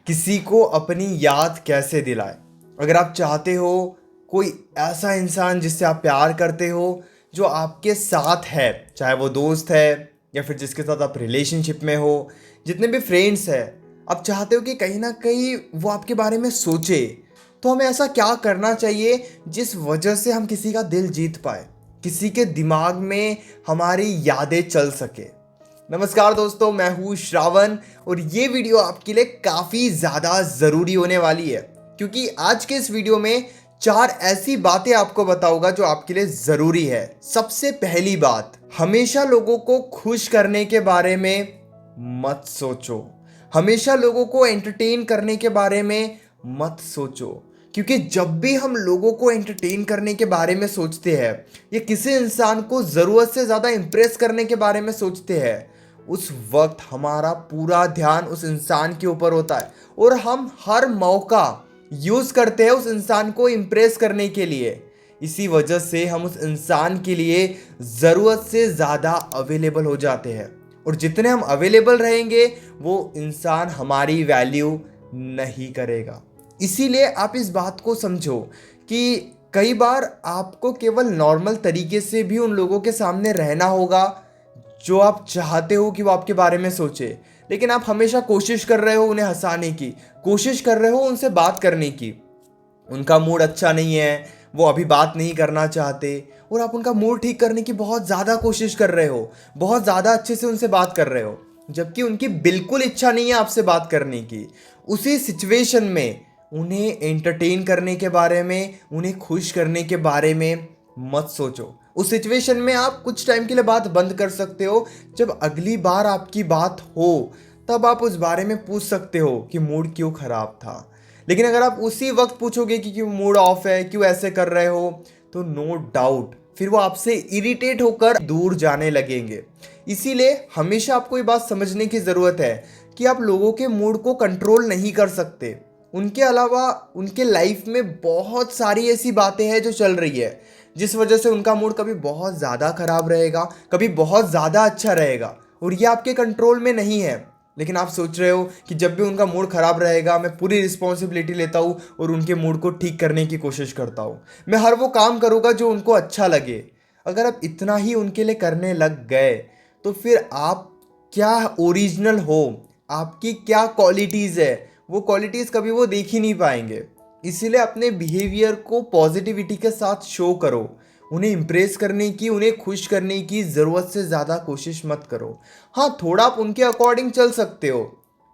किसी को अपनी याद कैसे दिलाए। अगर आप चाहते हो कोई ऐसा इंसान जिससे आप प्यार करते हो, जो आपके साथ है, चाहे वो दोस्त है या फिर जिसके साथ आप रिलेशनशिप में हो, जितने भी फ्रेंड्स हैं, आप चाहते हो कि कहीं ना कहीं वो आपके बारे में सोचे, तो हमें ऐसा क्या करना चाहिए जिस वजह से हम किसी का दिल जीत पाए, किसी के दिमाग में हमारी यादें चल सके। नमस्कार दोस्तों, मैं हूँ श्रावण और ये वीडियो आपके लिए काफ़ी ज़्यादा ज़रूरी होने वाली है, क्योंकि आज के इस वीडियो में 4 ऐसी बातें आपको बताऊंगा जो आपके लिए ज़रूरी है। सबसे पहली बात, हमेशा लोगों को खुश करने के बारे में मत सोचो। हमेशा लोगों को एंटरटेन करने के बारे में मत सोचो, क्योंकि जब भी हम लोगों को एंटरटेन करने के बारे में सोचते हैं या किसी इंसान को ज़रूरत से ज़्यादा इम्प्रेस करने के बारे में सोचते हैं, उस वक्त हमारा पूरा ध्यान उस इंसान के ऊपर होता है और हम हर मौका यूज़ करते हैं उस इंसान को इम्प्रेस करने के लिए। इसी वजह से हम उस इंसान के लिए ज़रूरत से ज़्यादा अवेलेबल हो जाते हैं, और जितने हम अवेलेबल रहेंगे वो इंसान हमारी वैल्यू नहीं करेगा। इसीलिए आप इस बात को समझो कि कई बार आपको केवल नॉर्मल तरीके से भी उन लोगों के सामने रहना होगा जो आप चाहते हो कि वो आपके बारे में सोचे, लेकिन आप हमेशा कोशिश कर रहे हो उन्हें हंसाने की, कोशिश कर रहे हो उनसे बात करने की। उनका मूड अच्छा नहीं है, वो अभी बात नहीं करना चाहते, और आप उनका मूड ठीक करने की बहुत ज़्यादा कोशिश कर रहे हो, बहुत ज़्यादा अच्छे से उनसे बात कर रहे हो, जबकि उनकी बिल्कुल इच्छा नहीं है आपसे बात करने की। उसी सिचुएशन में उन्हें एंटरटेन करने के बारे में, उन्हें खुश करने के बारे में मत सोचो। उस सिचुएशन में आप कुछ टाइम के लिए बात बंद कर सकते हो। जब अगली बार आपकी बात हो तब आप उस बारे में पूछ सकते हो कि मूड क्यों खराब था। लेकिन अगर आप उसी वक्त पूछोगे कि क्यों मूड ऑफ है, क्यों ऐसे कर रहे हो, तो नो डाउट फिर वो आपसे इरिटेट होकर दूर जाने लगेंगे। इसीलिए हमेशा आपको ये बात समझने की ज़रूरत है कि आप लोगों के मूड को कंट्रोल नहीं कर सकते। उनके अलावा उनके लाइफ में बहुत सारी ऐसी बातें हैं जो चल रही है, जिस वजह से उनका मूड कभी बहुत ज़्यादा ख़राब रहेगा, कभी बहुत ज़्यादा अच्छा रहेगा, और ये आपके कंट्रोल में नहीं है। लेकिन आप सोच रहे हो कि जब भी उनका मूड ख़राब रहेगा मैं पूरी रिस्पॉन्सिबिलिटी लेता हूँ और उनके मूड को ठीक करने की कोशिश करता हूँ, मैं हर वो काम करूँगा जो उनको अच्छा लगे। अगर आप इतना ही उनके लिए करने लग गए तो फिर आप क्या ओरिजिनल हो, आपकी क्या क्वालिटीज़ है, वो क्वालिटीज़ कभी वो देख ही नहीं पाएंगे। इसीलिए अपने बिहेवियर को पॉजिटिविटी के साथ शो करो। उन्हें इम्प्रेस करने की, उन्हें खुश करने की ज़रूरत से ज़्यादा कोशिश मत करो। हाँ, थोड़ा आप उनके अकॉर्डिंग चल सकते हो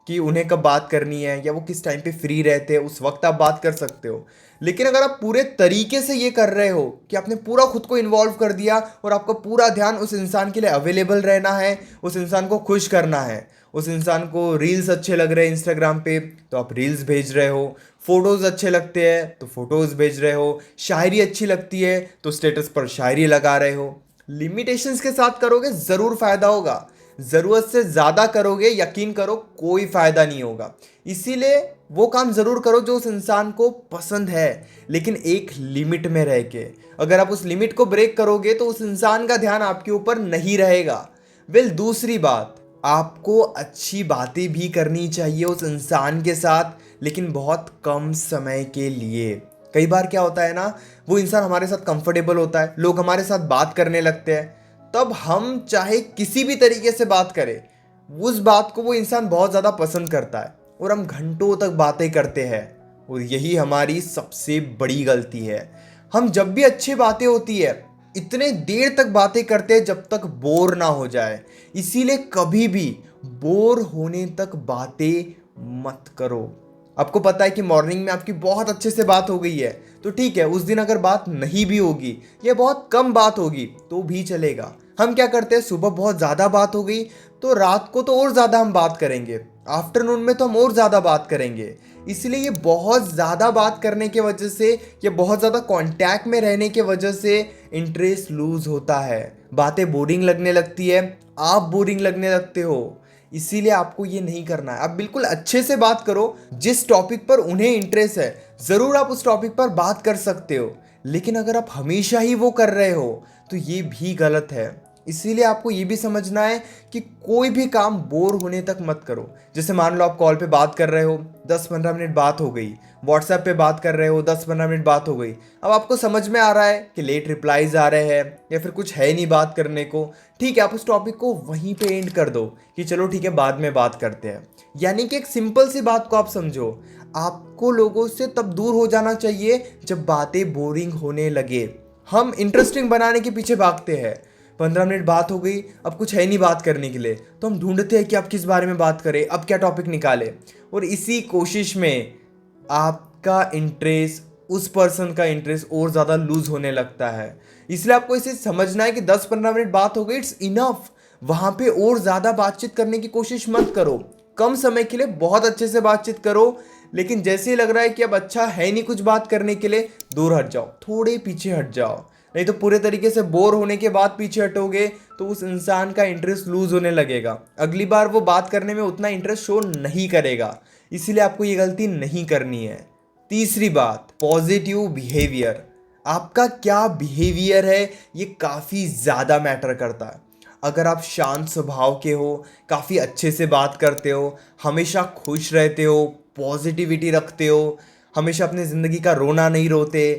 कि उन्हें कब बात करनी है या वो किस टाइम पे फ्री रहते हैं, उस वक्त आप बात कर सकते हो। लेकिन अगर आप पूरे तरीके से ये कर रहे हो कि आपने पूरा खुद को इन्वॉल्व कर दिया और आपका पूरा ध्यान उस इंसान के लिए अवेलेबल रहना है, उस इंसान को खुश करना है, उस इंसान को रील्स अच्छे लग रहे हैं इंस्टाग्राम पे तो आप रील्स भेज रहे हो, फोटोज़ अच्छे लगते हैं तो फोटोज़ भेज रहे हो, शायरी अच्छी लगती है तो स्टेटस पर शायरी लगा रहे हो। लिमिटेशंस के साथ करोगे ज़रूर फ़ायदा होगा, ज़रूरत से ज़्यादा करोगे यकीन करो कोई फ़ायदा नहीं होगा। इसीलिए वो काम ज़रूर करो जो उस इंसान को पसंद है, लेकिन एक लिमिट में रह के। अगर आप उस लिमिट को ब्रेक करोगे तो उस इंसान का ध्यान आपके ऊपर नहीं रहेगा। दूसरी बात, आपको अच्छी बातें भी करनी चाहिए उस इंसान के साथ, लेकिन बहुत कम समय के लिए। कई बार क्या होता है ना, वो इंसान हमारे साथ कंफर्टेबल होता है, लोग हमारे साथ बात करने लगते हैं, तब हम चाहे किसी भी तरीके से बात करें, उस बात को वो इंसान बहुत ज़्यादा पसंद करता है और हम घंटों तक बातें करते हैं, और यही हमारी सबसे बड़ी गलती है। हम जब भी अच्छी बातें होती है इतने देर तक बातें करते हैं जब तक बोर ना हो जाए। इसीलिए कभी भी बोर होने तक बातें मत करो। आपको पता है कि मॉर्निंग में आपकी बहुत अच्छे से बात हो गई है तो ठीक है, उस दिन अगर बात नहीं भी होगी या बहुत कम बात होगी तो भी चलेगा। हम क्या करते हैं, सुबह बहुत ज़्यादा बात हो गई तो रात को तो और ज़्यादा हम बात करेंगे, आफ्टरनून में तो हम और ज़्यादा बात करेंगे। इसलिए ये बहुत ज़्यादा बात करने की वजह से या बहुत ज़्यादा कांटेक्ट में रहने की वजह से इंटरेस्ट लूज होता है, बातें बोरिंग लगने लगती है, आप बोरिंग लगने लगते हो। इसीलिए आपको ये नहीं करना है। आप बिल्कुल अच्छे से बात करो, जिस टॉपिक पर उन्हें इंटरेस्ट है ज़रूर आप उस टॉपिक पर बात कर सकते हो, लेकिन अगर आप हमेशा ही वो कर रहे हो तो ये भी गलत है। इसीलिए आपको ये भी समझना है कि कोई भी काम बोर होने तक मत करो। जैसे मान लो आप कॉल पे बात कर रहे हो, 10-15 मिनट बात हो गई, व्हाट्सएप पे बात कर रहे हो, 10-15 मिनट बात हो गई। अब आपको समझ में आ रहा है कि लेट रिप्लाईज आ रहे हैं या फिर कुछ है नहीं बात करने को। ठीक है, आप उस टॉपिक को वहीं पे एंड कर दो कि चलो ठीक है बाद में बात करते हैं। यानी कि एक सिंपल सी बात को आप समझो, आपको लोगों से तब दूर हो जाना चाहिए जब बातें बोरिंग होने लगे। हम इंटरेस्टिंग बनाने के पीछे भागते हैं। 15 मिनट बात हो गई, अब कुछ है नहीं बात करने के लिए, तो हम ढूंढते हैं कि अब किस बारे में बात करें, अब क्या टॉपिक निकाले। और इसी कोशिश में आपका इंटरेस्ट, उस पर्सन का इंटरेस्ट और ज़्यादा लूज होने लगता है। इसलिए आपको इसे समझना है कि 10-15 मिनट बात हो गई, इट्स इनफ। वहाँ पे और ज़्यादा बातचीत करने की कोशिश मत करो। कम समय के लिए बहुत अच्छे से बातचीत करो, लेकिन जैसे ही लग रहा है कि अब अच्छा है नहीं कुछ बात करने के लिए, दूर हट जाओ, थोड़े पीछे हट जाओ। नहीं तो पूरे तरीके से बोर होने के बाद पीछे हटोगे तो उस इंसान का इंटरेस्ट लूज होने लगेगा। अगली बार वो बात करने में उतना इंटरेस्ट शो नहीं करेगा। इसीलिए आपको ये गलती नहीं करनी है। तीसरी बात, पॉजिटिव बिहेवियर। आपका क्या बिहेवियर है ये काफ़ी ज़्यादा मैटर करता है। अगर आप शांत स्वभाव के हो, काफ़ी अच्छे से बात करते हो, हमेशा खुश रहते हो, पॉजिटिविटी रखते हो, हमेशा अपनी ज़िंदगी का रोना नहीं रोते,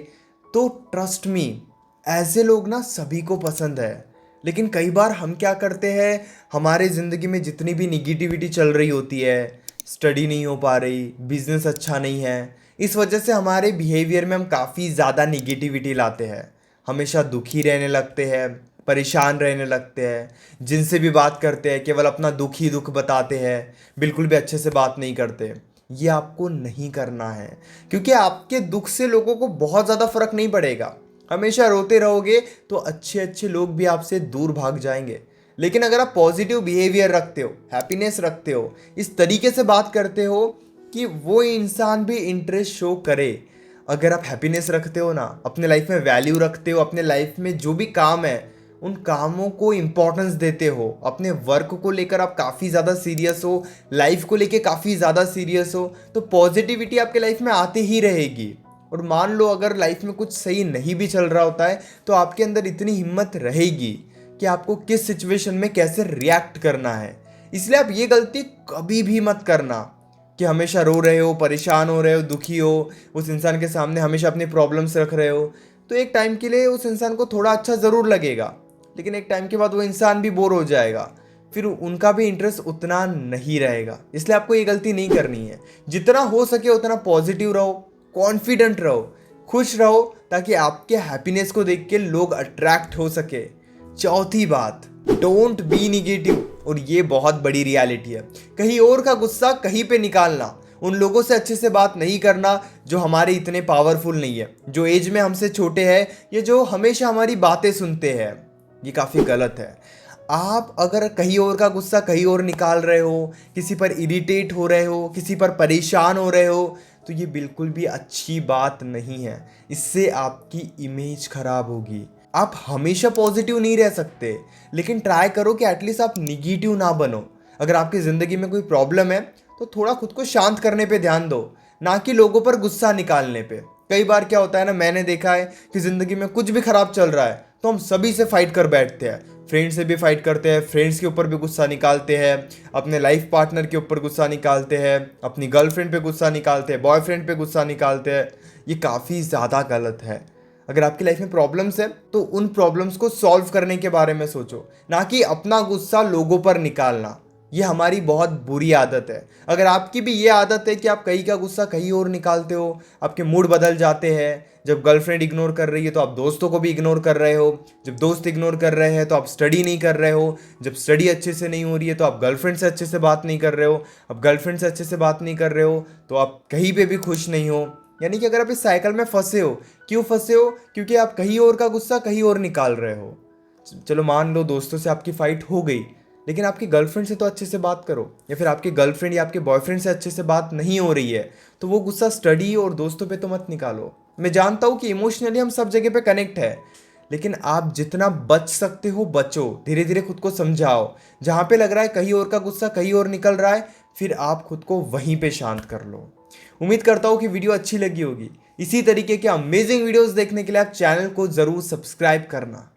तो ट्रस्ट मी, ऐसे लोग ना सभी को पसंद है। लेकिन कई बार हम क्या करते हैं, हमारे ज़िंदगी में जितनी भी निगेटिविटी चल रही होती है, स्टडी नहीं हो पा रही, बिजनेस अच्छा नहीं है, इस वजह से हमारे बिहेवियर में हम काफ़ी ज़्यादा निगेटिविटी लाते हैं। हमेशा दुखी रहने लगते हैं, परेशान रहने लगते हैं, जिनसे भी बात करते हैं केवल अपना दुख ही दुख बताते हैं, बिल्कुल भी अच्छे से बात नहीं करते। ये आपको नहीं करना है, क्योंकि आपके दुख से लोगों को बहुत ज़्यादा फर्क नहीं पड़ेगा। हमेशा रोते रहोगे तो अच्छे अच्छे लोग भी आपसे दूर भाग जाएंगे। लेकिन अगर आप पॉजिटिव बिहेवियर रखते हो, हैप्पीनेस रखते हो, इस तरीके से बात करते हो कि वो इंसान भी इंटरेस्ट शो करे। अगर आप हैप्पीनेस रखते हो ना, अपने लाइफ में वैल्यू रखते हो, अपने लाइफ में जो भी काम है उन कामों को इम्पोर्टेंस देते हो, अपने वर्क को लेकर आप काफ़ी ज़्यादा सीरियस हो, लाइफ को लेकर काफ़ी ज़्यादा सीरियस हो, तो पॉजिटिविटी आपके लाइफ में आती ही रहेगी। और मान लो अगर लाइफ में कुछ सही नहीं भी चल रहा होता है तो आपके अंदर इतनी हिम्मत रहेगी कि आपको किस सिचुएशन में कैसे रिएक्ट करना है। इसलिए आप ये गलती कभी भी मत करना कि हमेशा रो रहे हो, परेशान हो रहे हो, दुखी हो, उस इंसान के सामने हमेशा अपनी प्रॉब्लम्स रख रहे हो। तो एक टाइम के लिए उस इंसान को थोड़ा अच्छा ज़रूर लगेगा, लेकिन एक टाइम के बाद वो इंसान भी बोर हो जाएगा, फिर उनका भी इंटरेस्ट उतना नहीं रहेगा। इसलिए आपको ये गलती नहीं करनी है। जितना हो सके उतना पॉजिटिव रहो, कॉन्फिडेंट रहो, खुश रहो, ताकि आपके हैप्पीनेस को देख के लोग अट्रैक्ट हो सके। चौथी बात, डोंट बी निगेटिव। और ये बहुत बड़ी रियलिटी है। कहीं और का गुस्सा कहीं पे निकालना, उन लोगों से अच्छे से बात नहीं करना जो हमारे इतने पावरफुल नहीं है, जो एज में हमसे छोटे हैं, या जो हमेशा हमारी बातें सुनते हैं, ये काफ़ी गलत है। आप अगर कहीं और का गुस्सा कहीं और निकाल रहे हो, किसी पर इरिटेट हो रहे हो, किसी पर परेशान हो रहे हो, तो ये बिल्कुल भी अच्छी बात नहीं है। इससे आपकी इमेज खराब होगी। आप हमेशा पॉजिटिव नहीं रह सकते, लेकिन ट्राई करो कि एटलीस्ट आप निगेटिव ना बनो। अगर आपकी ज़िंदगी में कोई प्रॉब्लम है तो थोड़ा खुद को शांत करने पे ध्यान दो, ना कि लोगों पर गुस्सा निकालने पे। कई बार क्या होता है ना, मैंने देखा है कि ज़िंदगी में कुछ भी ख़राब चल रहा है तो हम सभी से फाइट कर बैठते हैं। फ्रेंड से भी फाइट करते हैं, फ्रेंड्स के ऊपर भी गुस्सा निकालते हैं, अपने लाइफ पार्टनर के ऊपर गुस्सा निकालते हैं, अपनी गर्लफ्रेंड पे गुस्सा निकालते हैं, बॉयफ्रेंड पे गुस्सा निकालते हैं। ये काफ़ी ज़्यादा गलत है। अगर आपकी लाइफ में प्रॉब्लम्स है तो उन प्रॉब्लम्स को सॉल्व करने के बारे में सोचो, ना कि अपना गुस्सा लोगों पर निकालना। ये हमारी बहुत बुरी आदत है। अगर आपकी भी ये आदत है कि आप कहीं का गुस्सा कहीं और निकालते हो, आपके मूड बदल जाते हैं। जब गर्लफ्रेंड इग्नोर कर रही है तो आप दोस्तों को भी इग्नोर कर रहे हो, जब दोस्त इग्नोर कर रहे हैं तो आप स्टडी नहीं कर रहे हो, जब स्टडी अच्छे से नहीं हो रही है तो आप गर्लफ्रेंड से अच्छे से बात नहीं कर रहे हो, अब गर्लफ्रेंड से अच्छे से बात नहीं कर रहे हो तो आप कहीं पे भी खुश नहीं हो। यानी कि अगर आप इस साइकिल में फंसे हो, क्यों फंसे हो? क्योंकि आप कहीं और का गुस्सा कहीं और निकाल रहे हो। चलो मान लो दोस्तों से आपकी फाइट हो गई, लेकिन आपकी गर्लफ्रेंड से तो अच्छे से बात करो, या फिर आपकी गर्लफ्रेंड या आपके बॉयफ्रेंड से अच्छे से बात नहीं हो रही है तो वो गुस्सा स्टडी और दोस्तों पे तो मत निकालो। मैं जानता हूँ कि इमोशनली हम सब जगह पे कनेक्ट है, लेकिन आप जितना बच सकते हो बचो। धीरे धीरे खुद को समझाओ। जहाँ पे लग रहा है कहीं और का गुस्सा कहीं और निकल रहा है, फिर आप खुद को वहीं पे शांत कर लो। उम्मीद करता हूँ कि वीडियो अच्छी लगी होगी। इसी तरीके के अमेजिंग वीडियोस देखने के लिए आप चैनल को ज़रूर सब्सक्राइब करना।